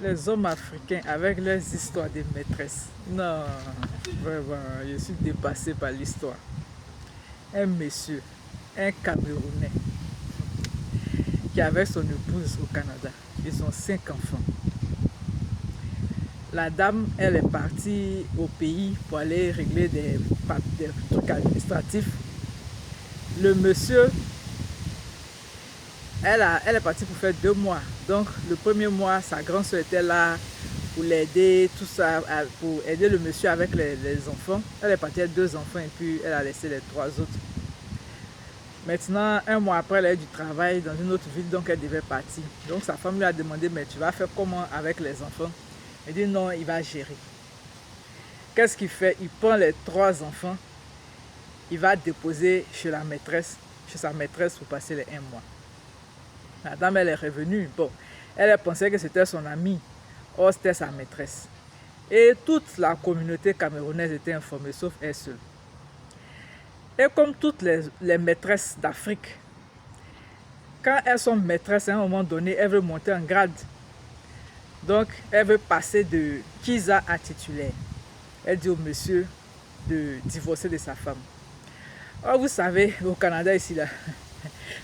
Les hommes africains avec leurs histoires de maîtresses. Non, vraiment, je suis dépassé par l'histoire. Un monsieur, un Camerounais, qui avait son épouse au Canada. Ils ont 5 enfants. La dame, elle est partie au pays pour aller régler des trucs administratifs. Le monsieur, elle est partie pour faire 2 mois. Donc, le premier mois, sa grande soeur était là pour l'aider, tout ça, pour aider le monsieur avec les enfants. Elle est partie avec 2 enfants et puis elle a laissé les 3 autres. Maintenant, 1 mois après, elle a eu du travail dans une autre ville, donc elle devait partir. Donc, sa femme lui a demandé, mais tu vas faire comment avec les enfants? Elle dit non, il va gérer. Qu'est-ce qu'il fait? Il prend les 3 enfants, il va déposer chez la maîtresse, chez sa maîtresse pour passer les 1 mois. La dame, elle est revenue. Bon, elle pensait que c'était son amie. Or, c'était sa maîtresse. Et toute la communauté camerounaise était informée, sauf elle seule. Et comme toutes les maîtresses d'Afrique, quand elles sont maîtresses, à un moment donné, elles veulent monter en grade. Donc, elle veut passer de Kiza à titulaire. Elle dit au monsieur de divorcer de sa femme. Or, vous savez, au Canada, ici, là,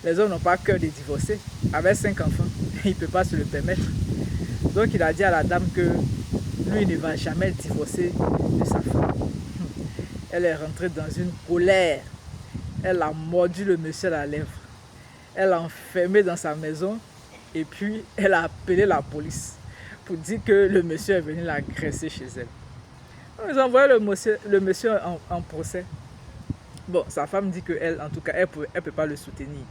les hommes n'ont pas cœur de divorcer. Avec 5 enfants, il ne peut pas se le permettre. Donc, il a dit à la dame que lui ne va jamais divorcer de sa femme. Elle est rentrée dans une colère. Elle a mordu le monsieur à la lèvre. Elle l'a enfermé dans sa maison et puis elle a appelé la police pour dire que le monsieur est venu l'agresser chez elle. Ils ont envoyé le monsieur en procès. Bon, sa femme dit qu'elle, en tout cas, elle ne peut pas le soutenir.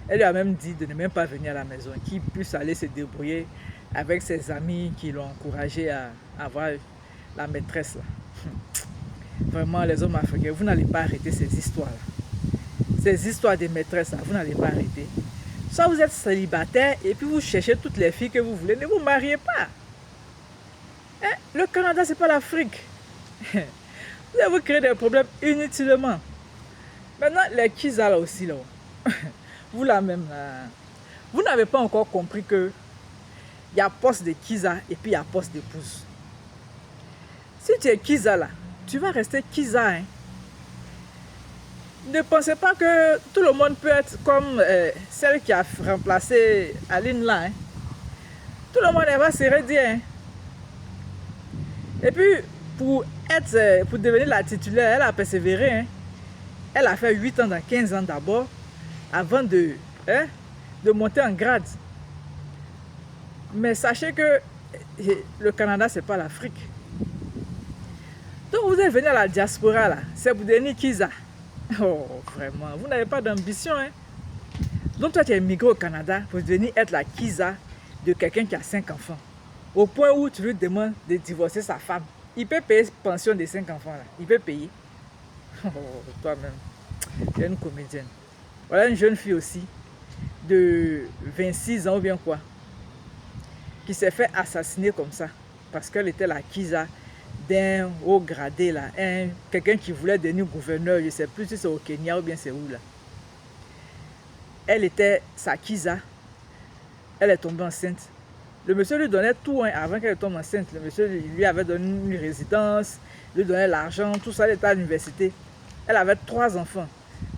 Elle lui a même dit de ne même pas venir à la maison, qu'il puisse aller se débrouiller avec ses amis qui l'ont encouragé à avoir la maîtresse là. Vraiment, les hommes africains, vous n'allez pas arrêter ces histoires-là. Ces histoires de maîtresses là, vous n'allez pas arrêter. Soit vous êtes célibataire et puis vous cherchez toutes les filles que vous voulez, ne vous mariez pas. Hein? Le Canada, c'est pas l'Afrique. Vous allez vous créer des problèmes inutilement. Maintenant, les Kiza là aussi, là, vous là même, là, vous n'avez pas encore compris que il y a poste de Kiza et puis il y a poste d'épouse. Si tu es Kiza là, tu vas rester Kiza. Hein? Ne pensez pas que tout le monde peut être comme celle qui a remplacé Aline là. Hein? Tout le monde va se redire. Hein? Et puis, pour devenir la titulaire, elle a persévéré. Hein? Elle a fait 8 ans dans 15 ans d'abord, avant de monter en grade. Mais sachez que le Canada, ce n'est pas l'Afrique. Donc vous êtes venu à la diaspora, là, c'est pour devenir Kiza. Oh, vraiment, vous n'avez pas d'ambition. Hein? Donc toi, tu es immigré au Canada pour venir être la Kiza de quelqu'un qui a 5 enfants. Au point où tu lui demandes de divorcer sa femme. Il peut payer pension des 5 enfants, là. Il peut payer. Oh, toi-même, tu es une comédienne. Voilà une jeune fille aussi, de 26 ans ou bien quoi, qui s'est fait assassiner comme ça, parce qu'elle était la Kiza d'un haut gradé, là, quelqu'un qui voulait devenir gouverneur, je ne sais plus si c'est au Kenya ou bien c'est où là. Elle était sa Kiza, elle est tombée enceinte. Le monsieur lui donnait tout hein, avant qu'elle tombe enceinte. Le monsieur lui avait donné une résidence, lui donnait l'argent, tout ça, elle était à l'université. Elle avait 3 enfants.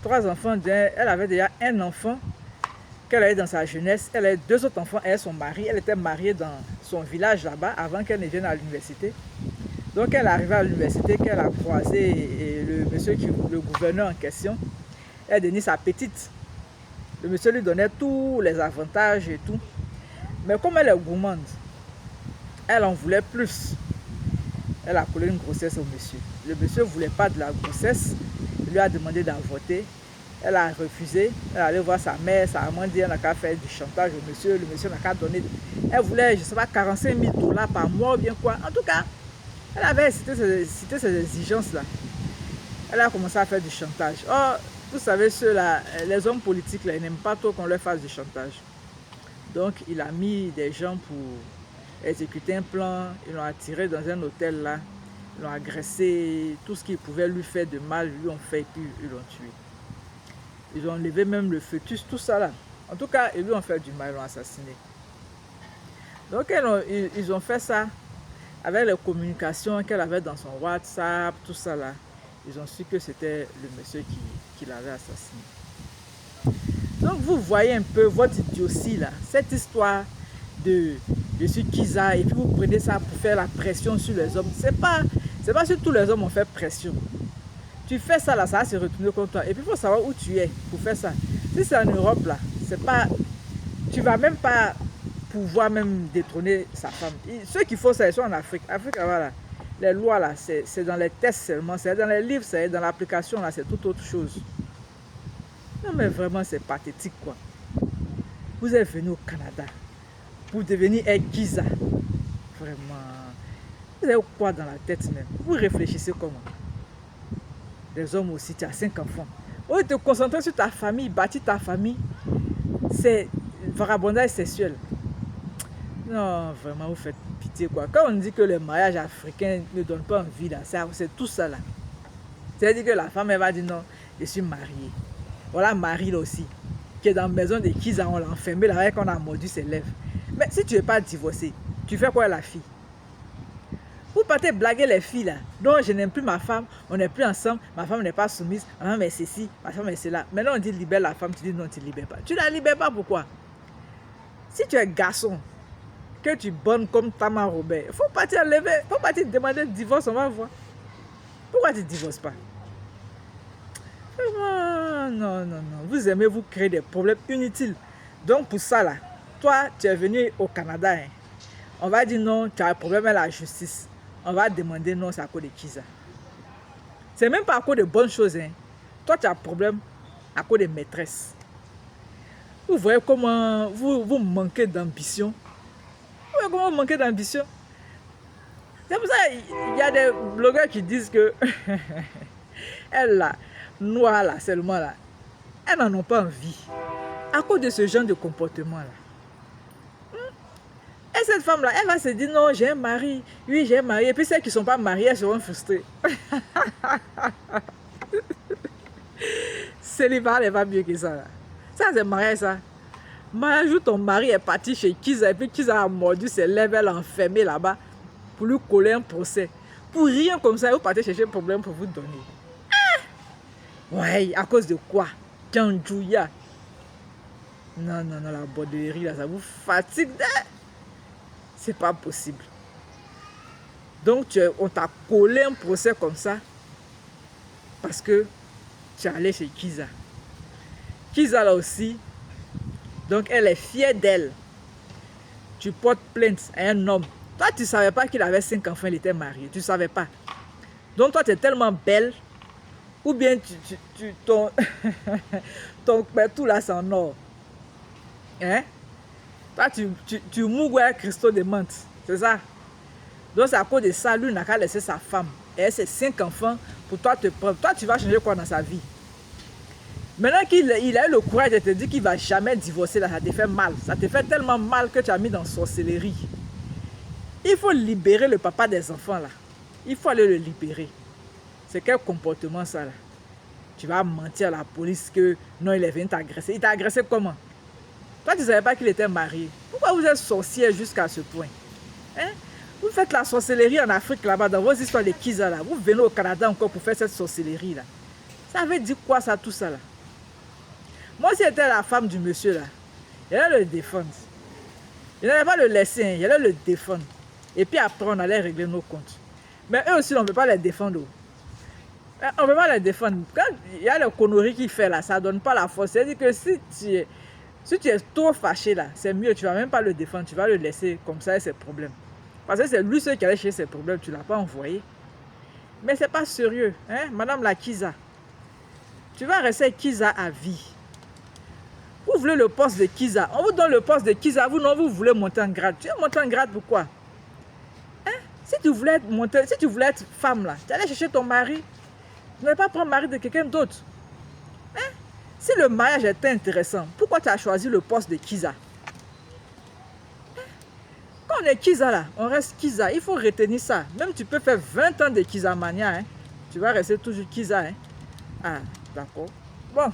3 enfants, elle avait déjà un enfant qu'elle avait dans sa jeunesse. Elle avait 2 autres enfants, elle et son mari. Elle était mariée dans son village là-bas avant qu'elle ne vienne à l'université. Donc elle est arrivée à l'université, qu'elle a croisé le monsieur, le gouverneur en question. Elle est devenue sa petite. Le monsieur lui donnait tous les avantages et tout. Mais comme elle est gourmande, elle en voulait plus. Elle a collé une grossesse au monsieur. Le monsieur ne voulait pas de la grossesse. Il lui a demandé d'avorter. Elle a refusé. Elle est allée voir sa mère. Sa maman dit qu'elle n'a qu'à faire du chantage au monsieur. Le monsieur n'a qu'à donner. Elle voulait, je ne sais pas, 45 000 $ par mois ou bien quoi. En tout cas, elle avait cité ses exigences-là. Elle a commencé à faire du chantage. Oh, vous savez, ceux-là, les hommes politiques, là, ils n'aiment pas trop qu'on leur fasse du chantage. Donc, il a mis des gens pour exécuter un plan. Ils l'ont attiré dans un hôtel là. Ils l'ont agressé. Tout ce qu'ils pouvaient lui faire de mal, ils lui ont fait et puis ils l'ont tué. Ils ont enlevé même le fœtus, tout ça là. En tout cas, ils lui ont fait du mal, ils l'ont assassiné. Donc ils ont fait ça avec les communications qu'elle avait dans son WhatsApp, tout ça là. Ils ont su que c'était le monsieur qui l'avait assassiné. Donc vous voyez un peu votre idiotie là, cette histoire de ce Kiza, et puis vous prenez ça pour faire la pression sur les hommes. C'est pas sur tous les hommes on fait pression. Tu fais ça là, ça va se retourner contre toi. Et puis il faut savoir où tu es pour faire ça. Si c'est en Europe là, c'est pas, tu vas même pas pouvoir même détrôner sa femme. Ceux qui font ça, ils sont en Afrique. Afrique, voilà. Les lois là, c'est dans les tests seulement, c'est dans les livres, c'est dans l'application là, c'est toute autre chose. Non mais vraiment c'est pathétique quoi. Vous êtes venu au Canada pour devenir un Kiza. Vraiment. Vous avez quoi dans la tête même? Vous réfléchissez comment? Les hommes aussi, tu as 5 enfants. Au lieu de te concentrer sur ta famille, bâtir ta famille, c'est vagabondage sexuel. Non, vraiment, vous faites pitié quoi. Quand on dit que le mariage africain ne donne pas envie là, c'est tout ça là. C'est-à-dire que la femme, elle va dire non, je suis mariée. Voilà Marie là aussi, qui est dans la maison de Kiza, on l'a enfermée là, avec on a mordu ses lèvres. Mais si tu n'es pas divorcé, tu fais quoi la fille? Vous partez blaguer les filles là. Non, je n'aime plus ma femme, on n'est plus ensemble, ma femme n'est pas soumise, ma femme est ceci, ma femme est cela. Maintenant on dit libère la femme, tu dis non, tu ne libères pas. Tu ne la libères pas, pourquoi? Si tu es garçon, que tu bonnes comme Tama Robert, il faut partir enlever, il faut partir demander le divorce, on va voir. Pourquoi tu ne divorces pas? Non, vous aimez vous créer des problèmes inutiles. Donc pour ça là, toi tu es venu au Canada, hein. On va dire non, tu as un problème avec la justice. On va demander non, c'est à cause de Kiza. C'est même pas à cause de bonnes choses, hein. Toi tu as un problème à cause des maîtresses. Vous voyez comment vous manquez d'ambition. Vous voyez comment vous manquez d'ambition. C'est pour ça qu'il y a des blogueurs qui disent que elle là, noire là, seulement là, elles n'en ont pas envie. À cause de ce genre de comportement là. Et cette femme là, elle va se dire non, j'ai un mari, oui j'ai un mari. Et puis celles qui ne sont pas mariées, elles seront frustrées. Célibat n'est pas mieux que ça là. Ça c'est mariage ça. Mariage où ton mari est parti chez Kiza et puis Kiza a mordu ses lèvres, elle l'a enfermé là-bas pour lui coller un procès. Pour rien comme ça, vous partez chercher un problème pour vous donner. Ouais, à cause de quoi? Kanjouya. Non, la borderie là, ça vous fatigue. C'est pas possible. Donc, on t'a collé un procès comme ça parce que tu es allé chez Kiza. Kiza là aussi, donc elle est fière d'elle. Tu portes plainte à un homme. Toi, tu ne savais pas qu'il avait 5 enfants, il était marié. Tu ne savais pas. Donc, toi, tu es tellement belle. Ou bien ton tout là, c'est en or. Hein? Toi, tu mourres avec Christo de menthe. C'est ça? Donc, c'est à cause de ça, lui n'a qu'à laisser sa femme. Et ses 5 enfants pour toi te prendre. Toi, tu vas changer quoi dans sa vie? Maintenant qu'il a eu le courage de te dire qu'il ne va jamais divorcer, là, ça te fait mal. Ça te fait tellement mal que tu as mis dans sorcellerie. Il faut libérer le papa des enfants là. Il faut aller le libérer. C'est quel comportement ça là? Tu vas mentir à la police que non, il est venu t'agresser. Il t'a agressé comment? Toi, tu ne savais pas qu'il était marié. Pourquoi vous êtes sorcière jusqu'à ce point? Hein? Vous faites la sorcellerie en Afrique là-bas, dans vos histoires de Kiza là. Vous venez au Canada encore pour faire cette sorcellerie là. Ça veut dire quoi ça, tout ça là? Moi, si j'étais la femme du monsieur là, il allait le défendre. Il n'allait pas le laisser, hein. Il allait le défendre. Et puis après, on allait régler nos comptes. Mais eux aussi, on ne peut pas les défendre. On ne peut pas les défendre. Quand il y a le conneries qu'il fait là, ça ne donne pas la force. C'est-à-dire que si tu es trop fâché là, c'est mieux, tu ne vas même pas le défendre, tu vas le laisser comme ça et ses problèmes. Parce que c'est lui seul qui allait chercher ses problèmes, tu ne l'as pas envoyé. Mais ce n'est pas sérieux, hein, Madame la Kiza. Tu vas rester Kiza à vie. Vous voulez le poste de Kiza, on vous donne le poste de Kiza, vous non, vous voulez monter en grade. Tu veux monter en grade pourquoi? Hein? Si tu voulais être femme là, tu allais chercher ton mari. Tu n'allais pas prendre le mari de quelqu'un d'autre. Hein? Si le mariage était intéressant, pourquoi tu as choisi le poste de Kiza? Hein? Quand on est Kiza là, on reste Kiza. Il faut retenir ça. Même tu peux faire 20 ans de Kiza Mania. Hein? Tu vas rester toujours Kiza. Hein? Ah, d'accord. Bon.